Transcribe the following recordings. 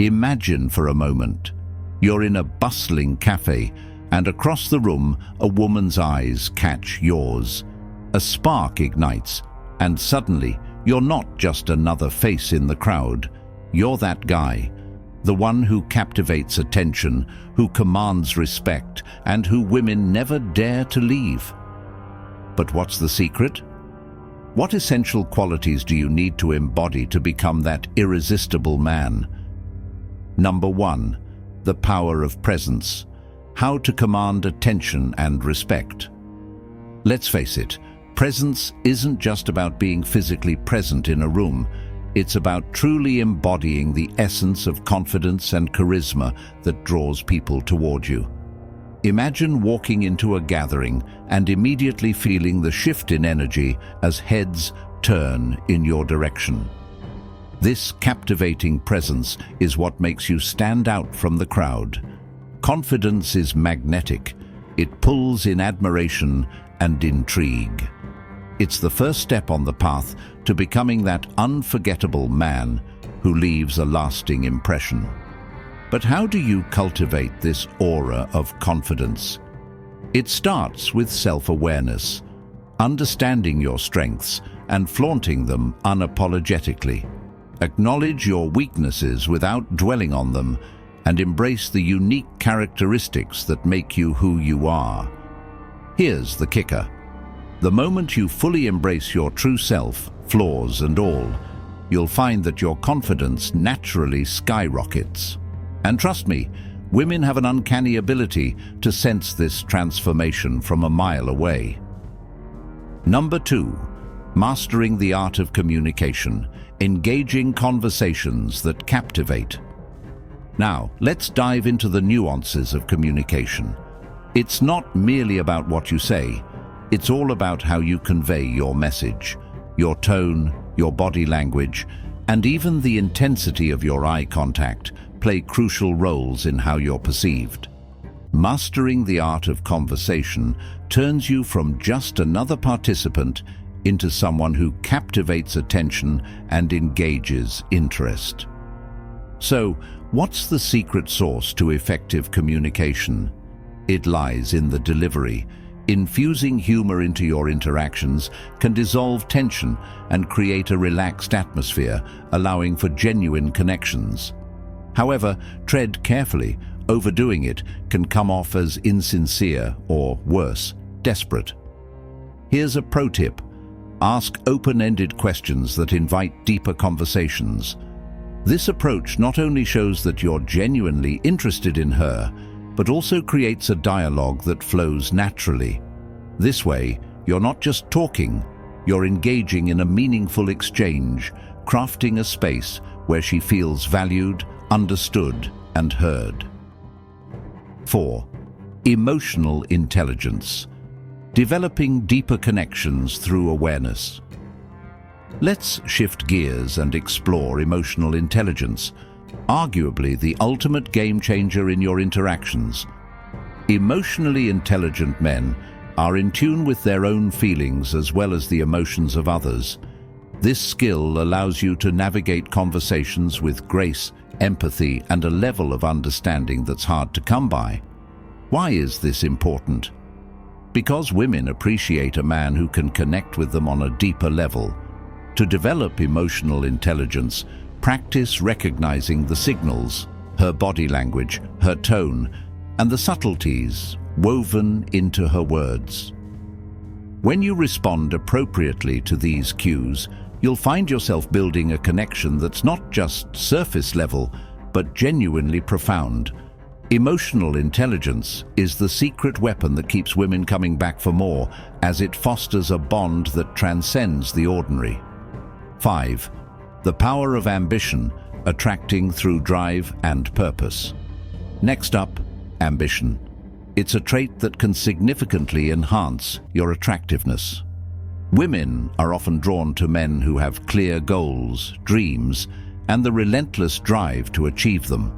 Imagine for a moment, you're in a bustling cafe, and across the room, a woman's eyes catch yours. A spark ignites, and suddenly, you're not just another face in the crowd. You're that guy, the one who captivates attention, who commands respect, and who women never dare to leave. But what's the secret? What essential qualities do you need to embody to become that irresistible man? Number 1, the power of presence. How to command attention and respect. Let's face it, presence isn't just about being physically present in a room. It's about truly embodying the essence of confidence and charisma that draws people toward you. Imagine walking into a gathering and immediately feeling the shift in energy as heads turn in your direction. This captivating presence is what makes you stand out from the crowd. Confidence is magnetic. It pulls in admiration and intrigue. It's the first step on the path to becoming that unforgettable man who leaves a lasting impression. But how do you cultivate this aura of confidence? It starts with self-awareness, understanding your strengths and flaunting them unapologetically. Acknowledge your weaknesses without dwelling on them, and embrace the unique characteristics that make you who you are. Here's the kicker. The moment you fully embrace your true self, flaws and all, you'll find that your confidence naturally skyrockets. And trust me, women have an uncanny ability to sense this transformation from a mile away. Number 2, mastering the art of communication, engaging conversations that captivate. Now, let's dive into the nuances of communication. It's not merely about what you say. It's all about how you convey your message, your tone, your body language, and even the intensity of your eye contact play crucial roles in how you're perceived. Mastering the art of conversation turns you from just another participant into someone who captivates attention and engages interest. So, what's the secret sauce to effective communication? It lies in the delivery. Infusing humor into your interactions can dissolve tension and create a relaxed atmosphere, allowing for genuine connections. However, tread carefully. Overdoing it can come off as insincere or, worse, desperate. Here's a pro tip. Ask open-ended questions that invite deeper conversations. This approach not only shows that you're genuinely interested in her, but also creates a dialogue that flows naturally. This way, you're not just talking, you're engaging in a meaningful exchange, crafting a space where she feels valued, understood, and heard. 4. Emotional intelligence. Developing deeper connections through awareness. Let's shift gears and explore emotional intelligence, arguably the ultimate game changer in your interactions. Emotionally intelligent men are in tune with their own feelings as well as the emotions of others. This skill allows you to navigate conversations with grace, empathy, and a level of understanding that's hard to come by. Why is this important? Because women appreciate a man who can connect with them on a deeper level. To develop emotional intelligence, practice recognizing the signals, her body language, her tone, and the subtleties woven into her words. When you respond appropriately to these cues, you'll find yourself building a connection that's not just surface level, but genuinely profound. Emotional intelligence is the secret weapon that keeps women coming back for more, as it fosters a bond that transcends the ordinary. 5. The power of ambition, attracting through drive and purpose. Next up, ambition. It's a trait that can significantly enhance your attractiveness. Women are often drawn to men who have clear goals, dreams, and the relentless drive to achieve them.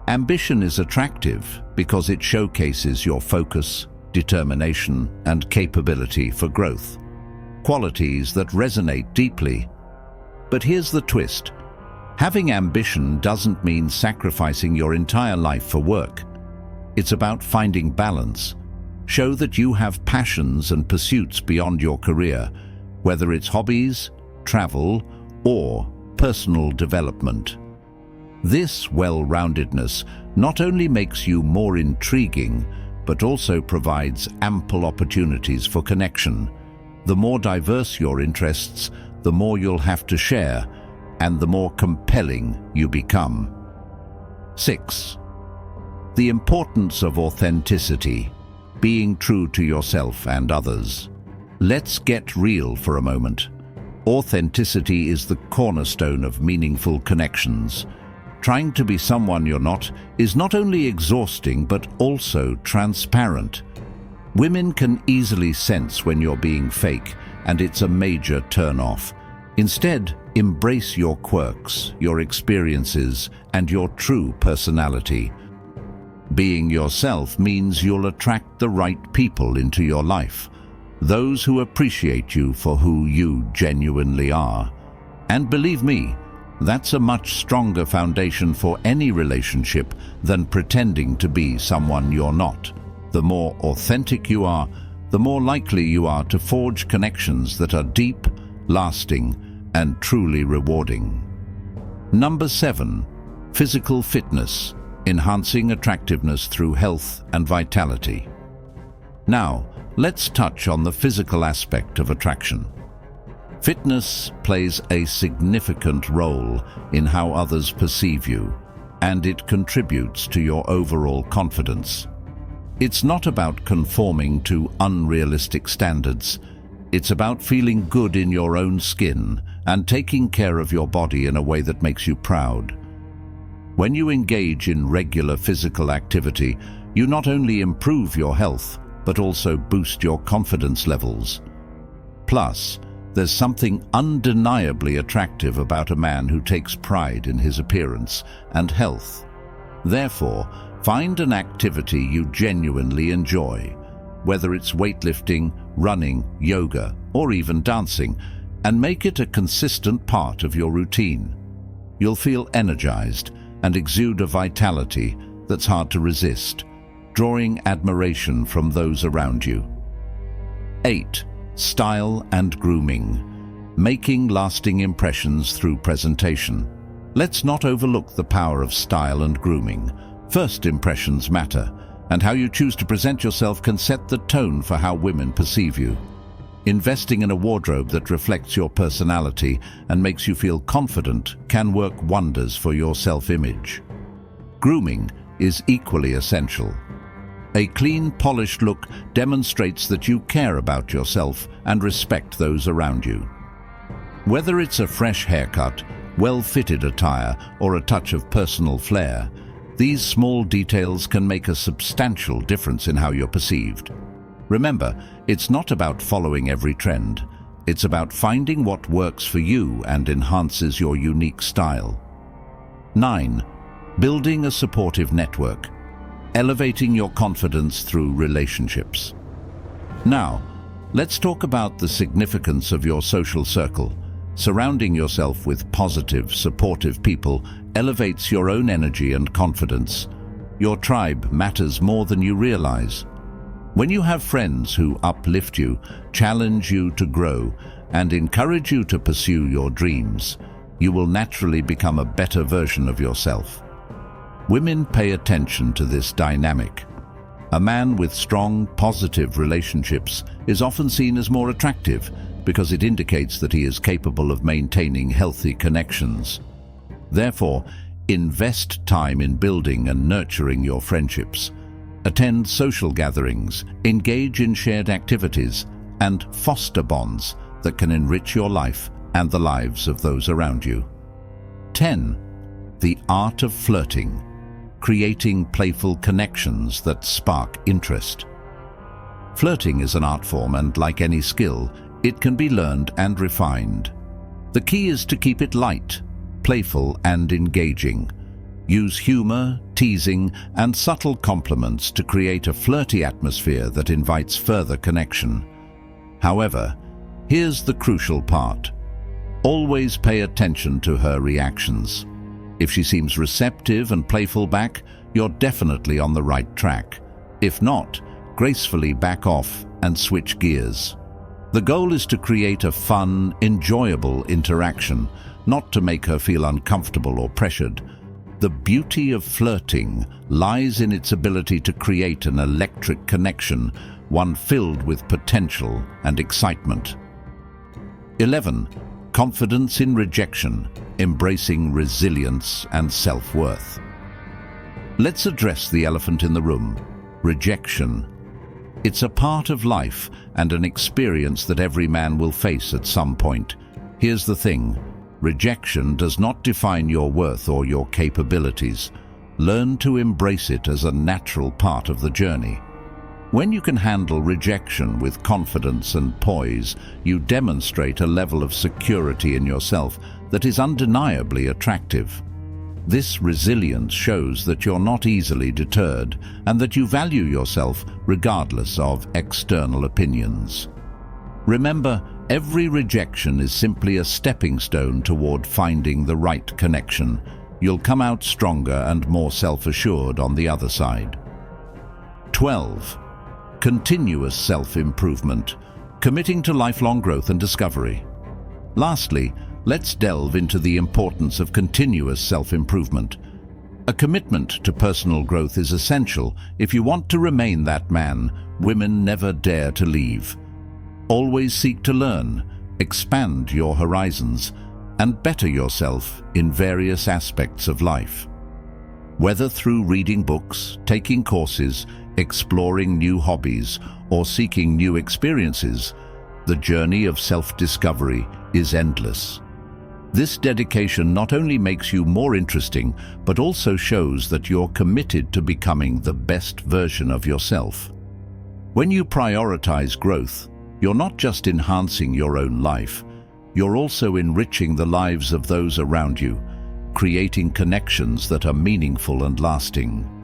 Ambition is attractive because it showcases your focus, determination, and capability for growth, qualities that resonate deeply. But here's the twist. Having ambition doesn't mean sacrificing your entire life for work. It's about finding balance. Show that you have passions and pursuits beyond your career, whether it's hobbies, travel, or personal development. This well-roundedness not only makes you more intriguing, but also provides ample opportunities for connection. The more diverse your interests, the more you'll have to share, and the more compelling you become. 6. The importance of authenticity, being true to yourself and others. Let's get real for a moment. Authenticity is the cornerstone of meaningful connections. Trying to be someone you're not is not only exhausting but also transparent. Women can easily sense when you're being fake, and it's a major turn-off. Instead, embrace your quirks, your experiences, and your true personality. Being yourself means you'll attract the right people into your life, those who appreciate you for who you genuinely are. And believe me, that's a much stronger foundation for any relationship than pretending to be someone you're not. The more authentic you are, the more likely you are to forge connections that are deep, lasting, and truly rewarding. Number 7. Physical fitness, enhancing attractiveness through health and vitality. Now, let's touch on the physical aspect of attraction. Fitness plays a significant role in how others perceive you, and it contributes to your overall confidence. It's not about conforming to unrealistic standards. It's about feeling good in your own skin and taking care of your body in a way that makes you proud. When you engage in regular physical activity, you not only improve your health, but also boost your confidence levels. Plus, there's something undeniably attractive about a man who takes pride in his appearance and health. Therefore, find an activity you genuinely enjoy, whether it's weightlifting, running, yoga, or even dancing, and make it a consistent part of your routine. You'll feel energized and exude a vitality that's hard to resist, drawing admiration from those around you. 8. Style and grooming, making lasting impressions through presentation. Let's not overlook the power of style and grooming. First impressions matter, and how you choose to present yourself can set the tone for how women perceive you. Investing in a wardrobe that reflects your personality and makes you feel confident can work wonders for your self-image. Grooming is equally essential. A clean, polished look demonstrates that you care about yourself and respect those around you. Whether it's a fresh haircut, well-fitted attire, or a touch of personal flair, these small details can make a substantial difference in how you're perceived. Remember, it's not about following every trend. It's about finding what works for you and enhances your unique style. 9. Building a supportive network, elevating your confidence through relationships. Now, let's talk about the significance of your social circle. Surrounding yourself with positive, supportive people elevates your own energy and confidence. Your tribe matters more than you realize. When you have friends who uplift you, challenge you to grow, and encourage you to pursue your dreams, you will naturally become a better version of yourself. Women pay attention to this dynamic. A man with strong, positive relationships is often seen as more attractive because it indicates that he is capable of maintaining healthy connections. Therefore, invest time in building and nurturing your friendships. Attend social gatherings, engage in shared activities, and foster bonds that can enrich your life and the lives of those around you. 10. The art of flirting, creating playful connections that spark interest. Flirting is an art form, and like any skill, it can be learned and refined. The key is to keep it light, playful, and engaging. Use humor, teasing, and subtle compliments to create a flirty atmosphere that invites further connection. However, here's the crucial part. Always pay attention to her reactions. If she seems receptive and playful back, you're definitely on the right track. If not, gracefully back off and switch gears. The goal is to create a fun, enjoyable interaction, not to make her feel uncomfortable or pressured. The beauty of flirting lies in its ability to create an electric connection, one filled with potential and excitement. 11. Confidence in rejection, embracing resilience and self-worth. Let's address the elephant in the room: rejection. It's a part of life and an experience that every man will face at some point. Here's the thing: rejection does not define your worth or your capabilities. Learn to embrace it as a natural part of the journey. When you can handle rejection with confidence and poise, you demonstrate a level of security in yourself that is undeniably attractive. This resilience shows that you're not easily deterred and that you value yourself regardless of external opinions. Remember, every rejection is simply a stepping stone toward finding the right connection. You'll come out stronger and more self-assured on the other side. 12. Continuous self-improvement, committing to lifelong growth and discovery. Lastly, let's delve into the importance of continuous self-improvement. A commitment to personal growth is essential if you want to remain that man women never dare to leave. Always seek to learn, expand your horizons, and better yourself in various aspects of life. Whether through reading books, taking courses, exploring new hobbies, or seeking new experiences, the journey of self-discovery is endless. This dedication not only makes you more interesting, but also shows that you're committed to becoming the best version of yourself. When you prioritize growth, you're not just enhancing your own life, you're also enriching the lives of those around you, creating connections that are meaningful and lasting.